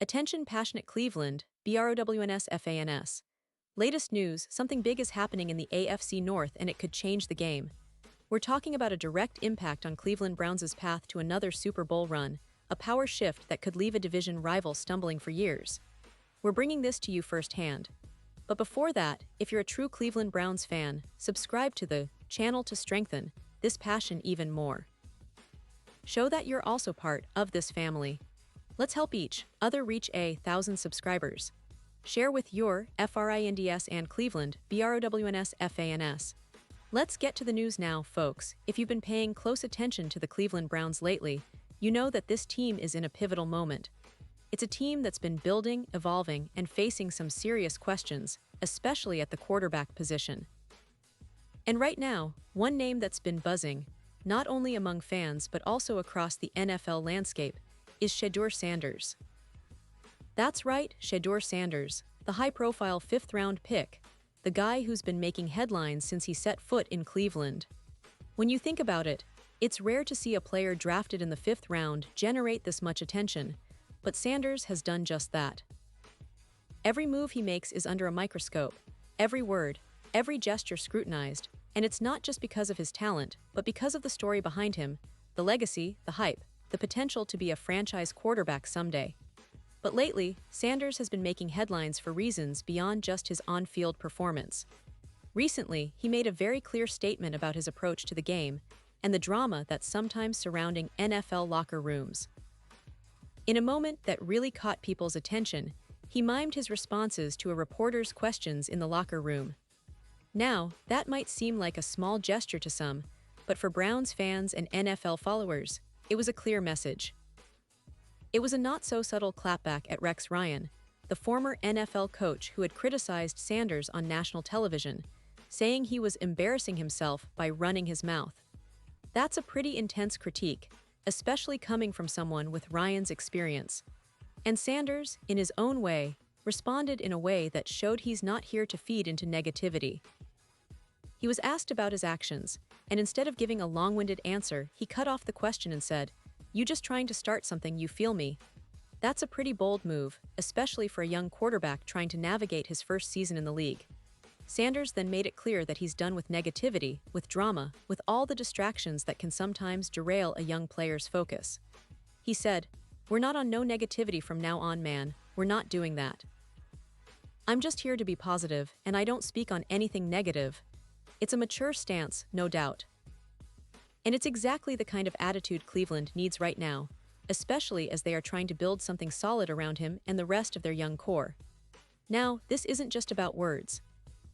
Attention passionate Cleveland, BROWNS. Latest news, something big is happening in the AFC North and it could change the game. We're talking about a direct impact on Cleveland Browns' path to another Super Bowl run, a power shift that could leave a division rival stumbling for years. We're bringing this to you firsthand. But before that, if you're a true Cleveland Browns fan, subscribe to the channel to strengthen this passion even more. Show that you're also part of this family. Let's help each other reach 1,000 subscribers. Share with your FRINDS and Cleveland, BROWNS. Let's get to the news now, folks. If you've been paying close attention to the Cleveland Browns lately, you know that this team is in a pivotal moment. It's a team that's been building, evolving, and facing some serious questions, especially at the quarterback position. And right now, one name that's been buzzing, not only among fans but also across the NFL landscape, is Shedeur Sanders. That's right, Shedeur Sanders, the high-profile fifth-round pick, the guy who's been making headlines since he set foot in Cleveland. When you think about it, it's rare to see a player drafted in the fifth round generate this much attention, but Sanders has done just that. Every move he makes is under a microscope, every word, every gesture scrutinized, and it's not just because of his talent, but because of the story behind him, the legacy, the hype, the potential to be a franchise quarterback someday. But lately, Sanders has been making headlines for reasons beyond just his on-field performance. Recently, he made a very clear statement about his approach to the game and the drama that's sometimes surrounding NFL locker rooms. In a moment that really caught people's attention, he mimed his responses to a reporter's questions in the locker room. Now, that might seem like a small gesture to some, but for Browns fans and NFL followers, it was a clear message. It was a not-so-subtle clapback at Rex Ryan, the former NFL coach who had criticized Sanders on national television, saying he was embarrassing himself by running his mouth. That's a pretty intense critique, especially coming from someone with Ryan's experience. And Sanders, in his own way, responded in a way that showed he's not here to feed into negativity. He was asked about his actions, and instead of giving a long-winded answer, he cut off the question and said, "You just trying to start something, you feel me?" That's a pretty bold move, especially for a young quarterback trying to navigate his first season in the league. Sanders then made it clear that he's done with negativity, with drama, with all the distractions that can sometimes derail a young player's focus. He said, "We're not on no negativity from now on, man. We're not doing that. I'm just here to be positive, and I don't speak on anything negative." It's a mature stance, no doubt. And it's exactly the kind of attitude Cleveland needs right now, especially as they are trying to build something solid around him and the rest of their young core. Now, this isn't just about words.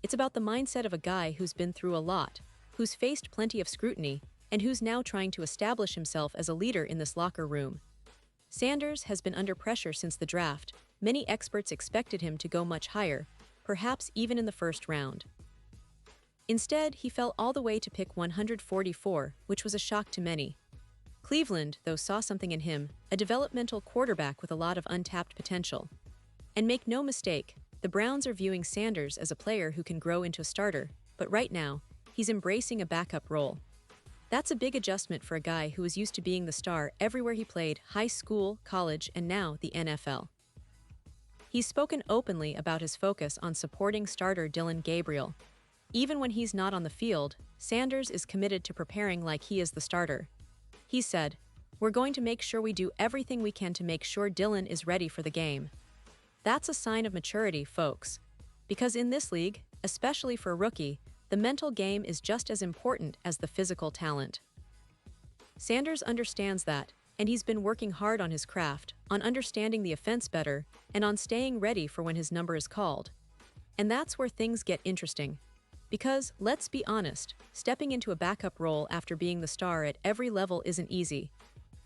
It's about the mindset of a guy who's been through a lot, who's faced plenty of scrutiny, and who's now trying to establish himself as a leader in this locker room. Sanders has been under pressure since the draft. Many experts expected him to go much higher, perhaps even in the first round. Instead, he fell all the way to pick 144, which was a shock to many. Cleveland, though, saw something in him, a developmental quarterback with a lot of untapped potential. And make no mistake, the Browns are viewing Sanders as a player who can grow into a starter, but right now, he's embracing a backup role. That's a big adjustment for a guy who was used to being the star everywhere he played, high school, college, and now the NFL. He's spoken openly about his focus on supporting starter Dillon Gabriel. Even when he's not on the field, Sanders is committed to preparing like he is the starter. He said, "We're going to make sure we do everything we can to make sure Dillon is ready for the game." That's a sign of maturity, folks. Because in this league, especially for a rookie, the mental game is just as important as the physical talent. Sanders understands that, and he's been working hard on his craft, on understanding the offense better, and on staying ready for when his number is called. And that's where things get interesting. Because, let's be honest, stepping into a backup role after being the star at every level isn't easy.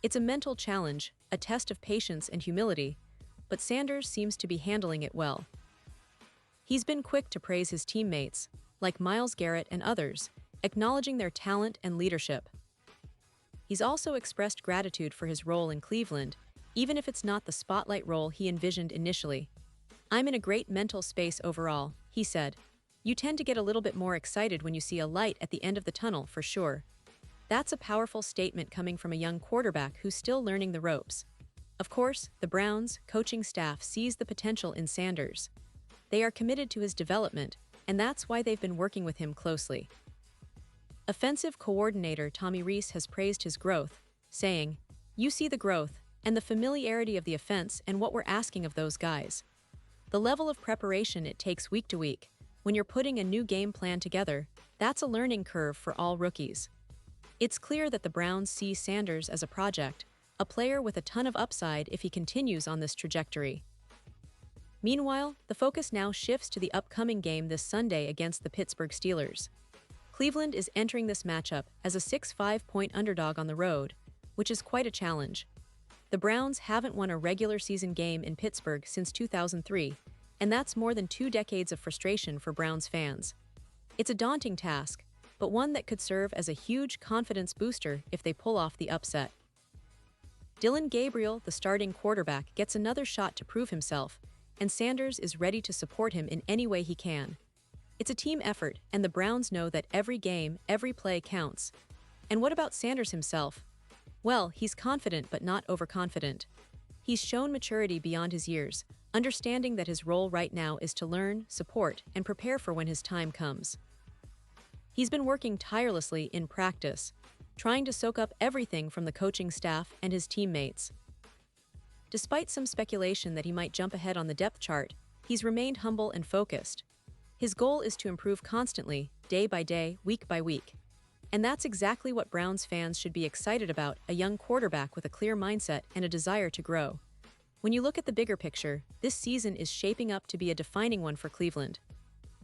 It's a mental challenge, a test of patience and humility, but Sanders seems to be handling it well. He's been quick to praise his teammates, like Myles Garrett and others, acknowledging their talent and leadership. He's also expressed gratitude for his role in Cleveland, even if it's not the spotlight role he envisioned initially. "I'm in a great mental space overall," he said. "You tend to get a little bit more excited when you see a light at the end of the tunnel, for sure." That's a powerful statement coming from a young quarterback who's still learning the ropes. Of course, the Browns' coaching staff sees the potential in Sanders. They are committed to his development, and that's why they've been working with him closely. Offensive coordinator Tommy Rees has praised his growth, saying, "You see the growth and the familiarity of the offense and what we're asking of those guys. The level of preparation it takes week to week, when you're putting a new game plan together, that's a learning curve for all rookies." It's clear that the Browns see Sanders as a project, a player with a ton of upside if he continues on this trajectory. Meanwhile, the focus now shifts to the upcoming game this Sunday against the Pittsburgh Steelers. Cleveland is entering this matchup as a 6-5-point underdog on the road, which is quite a challenge. The Browns haven't won a regular season game in Pittsburgh since 2003, and that's more than 2 decades of frustration for Browns fans. It's a daunting task, but one that could serve as a huge confidence booster if they pull off the upset. Dillon Gabriel, the starting quarterback, gets another shot to prove himself, and Sanders is ready to support him in any way he can. It's a team effort, and the Browns know that every game, every play counts. And what about Sanders himself? Well, he's confident but not overconfident. He's shown maturity beyond his years, understanding that his role right now is to learn, support, and prepare for when his time comes. He's been working tirelessly in practice, trying to soak up everything from the coaching staff and his teammates. Despite some speculation that he might jump ahead on the depth chart, he's remained humble and focused. His goal is to improve constantly, day by day, week by week. And that's exactly what Browns fans should be excited about, a young quarterback with a clear mindset and a desire to grow. When you look at the bigger picture, this season is shaping up to be a defining one for Cleveland.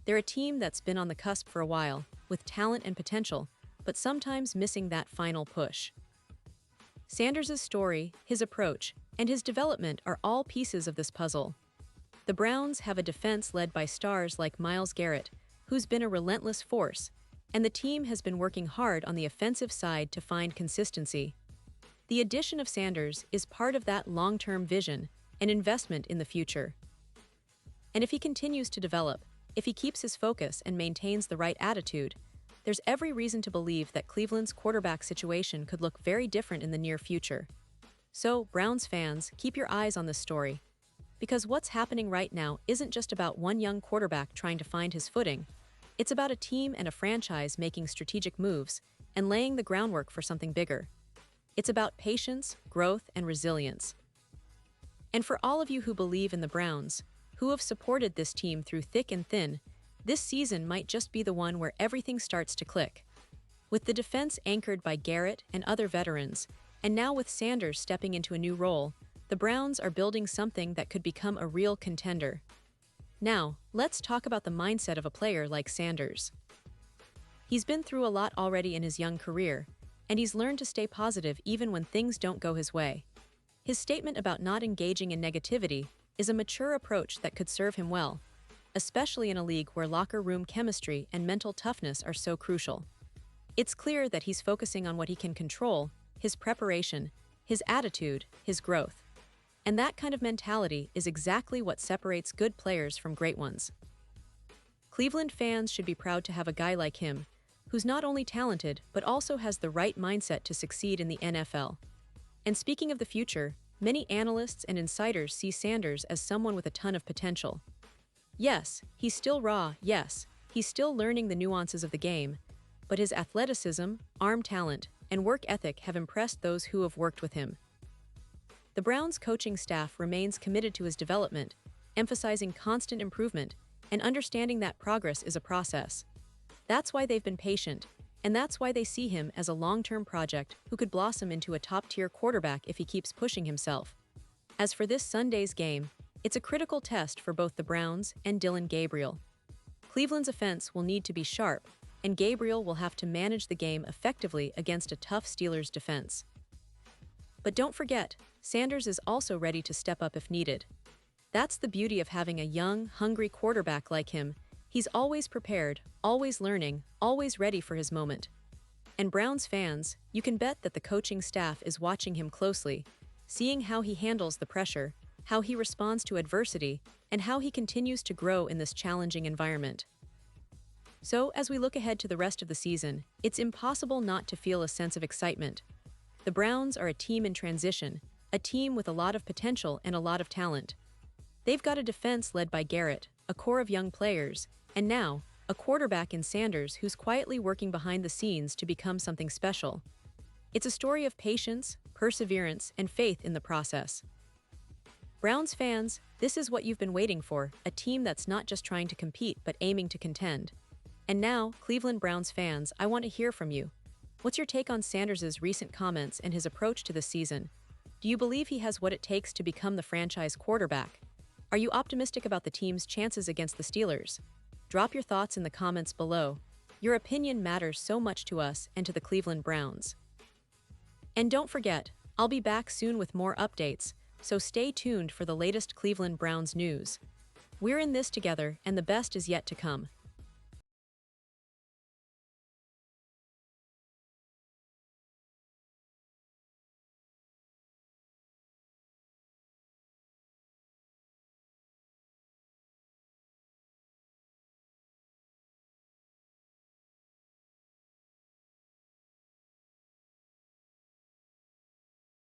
They're a team that's been on the cusp for a while, with talent and potential, but sometimes missing that final push. Sanders' story, his approach, and his development are all pieces of this puzzle. The Browns have a defense led by stars like Myles Garrett, who's been a relentless force, and the team has been working hard on the offensive side to find consistency. The addition of Sanders is part of that long-term vision, an investment in the future. And if he continues to develop, if he keeps his focus and maintains the right attitude, there's every reason to believe that Cleveland's quarterback situation could look very different in the near future. So, Browns fans, keep your eyes on this story. Because what's happening right now isn't just about one young quarterback trying to find his footing. It's about a team and a franchise making strategic moves and laying the groundwork for something bigger. It's about patience, growth, and resilience. And for all of you who believe in the Browns, who have supported this team through thick and thin, this season might just be the one where everything starts to click. With the defense anchored by Garrett and other veterans, and now with Sanders stepping into a new role, the Browns are building something that could become a real contender. Now, let's talk about the mindset of a player like Sanders. He's been through a lot already in his young career, and he's learned to stay positive even when things don't go his way. His statement about not engaging in negativity is a mature approach that could serve him well, especially in a league where locker room chemistry and mental toughness are so crucial. It's clear that he's focusing on what he can control, his preparation, his attitude, his growth. And that kind of mentality is exactly what separates good players from great ones. Cleveland fans should be proud to have a guy like him, who's not only talented but also has the right mindset to succeed in the NFL. And speaking of the future, many analysts and insiders see Sanders as someone with a ton of potential. Yes, he's still raw, yes, he's still learning the nuances of the game, but his athleticism, arm talent, and work ethic have impressed those who have worked with him. The Browns' coaching staff remains committed to his development, emphasizing constant improvement and understanding that progress is a process. That's why they've been patient, and that's why they see him as a long-term project who could blossom into a top-tier quarterback if he keeps pushing himself. As for this Sunday's game, it's a critical test for both the Browns and Dillon Gabriel. Cleveland's offense will need to be sharp, and Gabriel will have to manage the game effectively against a tough Steelers defense. But don't forget, Sanders is also ready to step up if needed. That's the beauty of having a young, hungry quarterback like him. He's always prepared, always learning, always ready for his moment. And Browns fans, you can bet that the coaching staff is watching him closely, seeing how he handles the pressure, how he responds to adversity, and how he continues to grow in this challenging environment. So, as we look ahead to the rest of the season, it's impossible not to feel a sense of excitement. The Browns are a team in transition, a team with a lot of potential and a lot of talent. They've got a defense led by Garrett, a core of young players, and now, a quarterback in Sanders who's quietly working behind the scenes to become something special. It's a story of patience, perseverance, and faith in the process. Browns fans, this is what you've been waiting for, a team that's not just trying to compete but aiming to contend. And now, Cleveland Browns fans, I want to hear from you. What's your take on Sanders' recent comments and his approach to the season? Do you believe he has what it takes to become the franchise quarterback? Are you optimistic about the team's chances against the Steelers? Drop your thoughts in the comments below. Your opinion matters so much to us and to the Cleveland Browns. And don't forget, I'll be back soon with more updates, so stay tuned for the latest Cleveland Browns news. We're in this together, and the best is yet to come.